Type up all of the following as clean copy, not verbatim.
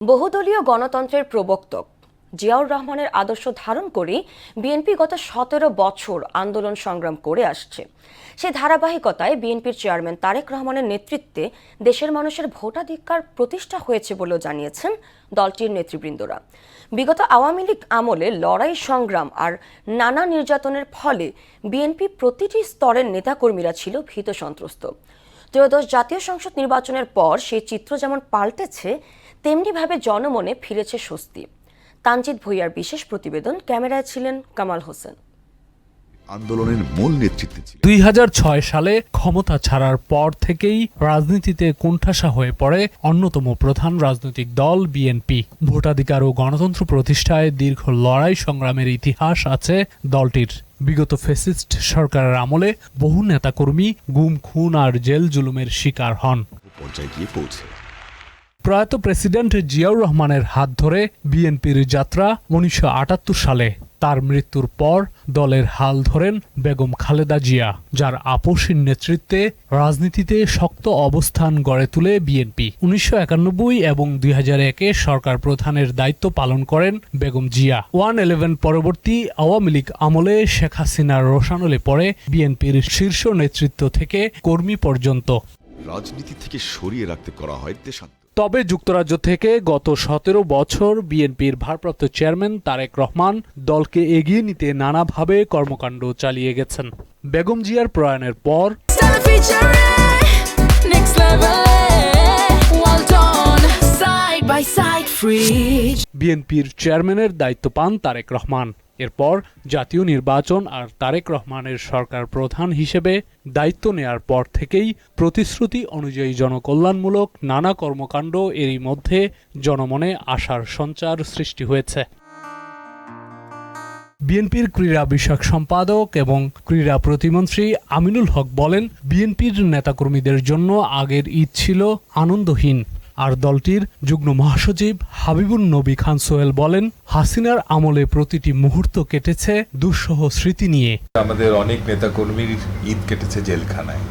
বহুদলীয় গণতন্ত্রের প্রবর্তক জিয়াউর রহমানের আদর্শ ধারণ করে বিএনপি গত ১৭ বছর আন্দোলন সংগ্রাম করে আসছে। সেই ধারাবাহিকতায় বিএনপির চেয়ারম্যান তারেক রহমানের নেতৃত্বে দেশের মানুষের ভোটাধিকার প্রতিষ্ঠা হয়েছে বলেও জানিয়েছেন দলটির নেতৃবৃন্দরা। বিগত আওয়ামী লীগ আমলে লড়াই সংগ্রাম আর নানা নির্যাতনের ফলে বিএনপি প্রতিটি স্তরের নেতাকর্মীরা ছিল ভীত সন্ত্রস্ত। ত্রয়োদশ জাতীয় সংসদ নির্বাচনের পর সেই চিত্র যেমন পাল্টেছে, তেমনিভাবে জনমনে ফিরেছে স্বস্তি। তানজিদ ভুঁইয়ার বিশেষ প্রতিবেদন, ক্যামেরায় ছিলেন কামাল হোসেন। আন্দোলনের মূল নেতৃত্বে ছিল ২০০৬ সালে ক্ষমতা ছাড়ার পর থেকেই রাজনীতিতে কোণঠাসা হয়ে পড়ে অন্যতম প্রধান রাজনৈতিক দল বিএনপি। ভোটাধিকার ও গণতন্ত্র প্রতিষ্ঠায় দীর্ঘ লড়াই সংগ্রামের ইতিহাস আছে দলটির। বিগত ফ্যাসিস্ট সরকারের আমলে বহু নেতাকর্মী গুম, খুন আর জেল জুলুমের শিকার হন। পর্যায়ে গিয়ে পৌঁছে প্রয়াত প্রেসিডেন্ট জিয়াউর রহমানের হাত ধরে বিএনপির যাত্রা ১৯৭৮ সালে। তার মৃত্যুর পর দলের হাল ধরেন বেগম খালেদা জিয়া, যার আপসীর নেতৃত্বে রাজনীতিতে শক্ত অবস্থান গড়ে তুলে বিএনপি। ১৯৯১ এবং ২০০১-এ সরকার প্রধানের দায়িত্ব পালন করেন বেগম জিয়া। ১১ পরবর্তী আওয়ামী লীগ আমলে শেখ হাসিনার রোষানলে পড়ে বিএনপির শীর্ষ নেতৃত্ব থেকে কর্মী পর্যন্ত। রাজনীতি থেকে সরিয়ে রাখতে করা হয় দেশান্তর। তবে যুক্তরাজ্য থেকে গত ১৭ বছর বিএনপির ভারপ্রাপ্ত চেয়ারম্যান তারেক রহমান দলকে এগিয়ে নিতে নানাভাবে কর্মকাণ্ড চালিয়ে গেছেন। বেগম জিয়ার প্রয়াণের পর বিএনপির চেয়ারম্যানের দায়িত্ব পান তারেক রহমান। এরপর জাতীয় নির্বাচন আর তারেক রহমানের সরকার প্রধান হিসেবে দায়িত্ব নেয়ার পর থেকেই প্রতিশ্রুতি অনুযায়ী জনকল্যাণমূলক নানা কর্মকাণ্ড, এরই মধ্যে জনমনে আশার সঞ্চার সৃষ্টি হয়েছে। বিএনপির ক্রীড়া বিষয়ক সম্পাদক এবং ক্রীড়া প্রতিমন্ত্রী আমিনুল হক বলেন, বিএনপির নেতাকর্মীদের জন্য আগের ঈদ ছিল আনন্দহীন। আর দলটির যুগ্ম মহাসচিব হাবিবুন নবী খান সোহেল বলেন, হাসিনার আমলে প্রতিটি মুহূর্ত কেটেছে দুঃসহ স্মৃতি নিয়ে। আমাদের অনেক নেতাকর্মীর ঈদ কেটেছে জেলখানায়,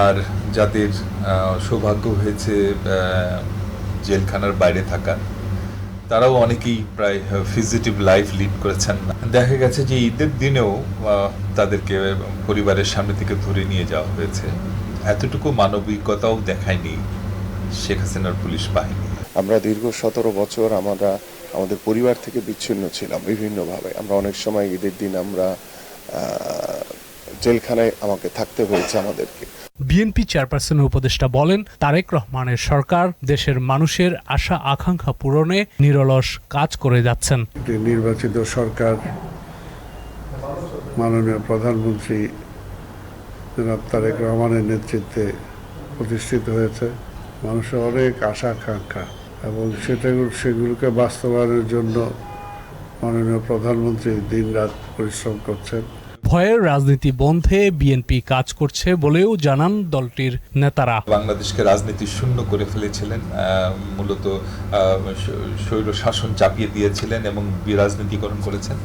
আর যাদের সৌভাগ্য হয়েছে জেলখানার বাইরে থাকা, তারাও অনেকেই প্রায় ফিজিটিভ লাইফ লিড করেছেন। দেখা গেছে যে ঈদের দিনেও তাদেরকে পরিবারের সামনে থেকে ধরে নিয়ে যাওয়া হয়েছে। এতটুকু মানবিকতাও দেখায়নি শেখ হাসিনার পুলিশ বাহিনী। আমরা দীর্ঘ ১৭ বছর আমরা আমাদের পরিবার থেকে বিচ্ছিন্ন ছিলাম বিভিন্নভাবে। আমরা অনেক সময় ঈদের দিন আমরা জেলখানায় আমাকে থাকতে হয়েছে আমাদেরকে। বিএনপি চেয়ারপারসনের উপদেষ্টা বলেন, তারেক রহমানের সরকার দেশের মানুষের আশা আকাঙ্ক্ষা পূরণে নিরলস কাজ করে যাচ্ছেন। নির্বাচিত সরকার, মাননীয় প্রধানমন্ত্রী জনাব তারেক রহমানের নেতৃত্বে প্রতিষ্ঠিত হয়েছে। মানুষের অনেক আশা আকাঙ্ক্ষা এবং সেগুলোকে বাস্তবায়নের জন্য মাননীয় প্রধানমন্ত্রী দিনরাত পরিশ্রম করছেন। ভয়ের রাজনীতি বন্ধে বিএনপি কাজ করছে বলেও জানান দলটির নেতারা। বাংলাদেশকে রাজনীতি শূন্য করে ফেলেছিলেন, মূলত স্বৈর শাসন চাপিয়ে দিয়েছিলেন এবং বিরাজনীতিকরণ করেছেন।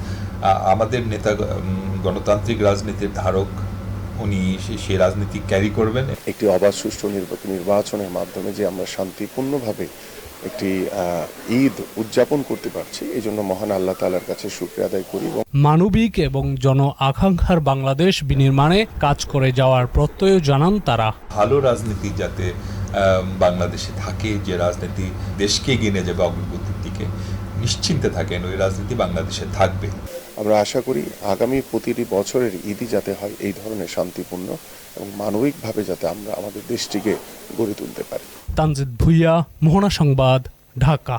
আমাদের নেতা গণতান্ত্রিক রাজনীতির ধারক, উনি সেই রাজনীতি ক্যারি করবেন। একটি অবাধ সুষ্ঠু নির্বাচনের মাধ্যমে যে আমরা শান্তিপূর্ণভাবে একটি ঈদ উদযাপন করতে পারছি, এই জন্য মহান আল্লাহ তাআলার কাছে শুকরিয়া আদায় করি। মানবিক এবং জন আকাঙ্ক্ষার বাংলাদেশ বিনির্মাণে কাজ করে যাওয়ার প্রত্যয় জানান তারা। ভালো রাজনীতি যাতে বাংলাদেশে থাকে, যে রাজনীতি দেশকে এগিয়ে নিয়ে যাবে অগ্রগতির দিকে, নিশ্চিন্তে থাকেন ওই রাজনীতি বাংলাদেশে থাকবে। আমরা আশা করি আগামী প্রতিটি বছরের ঈদই যাতে হয় এই ধরনের শান্তিপূর্ণ এবং মানবিকভাবে, যাতে আমরা আমাদের দেশটিকে গড়ে তুলতে পারি। তানজিদ ভুঁইয়া, মোহনা সংবাদ, ঢাকা।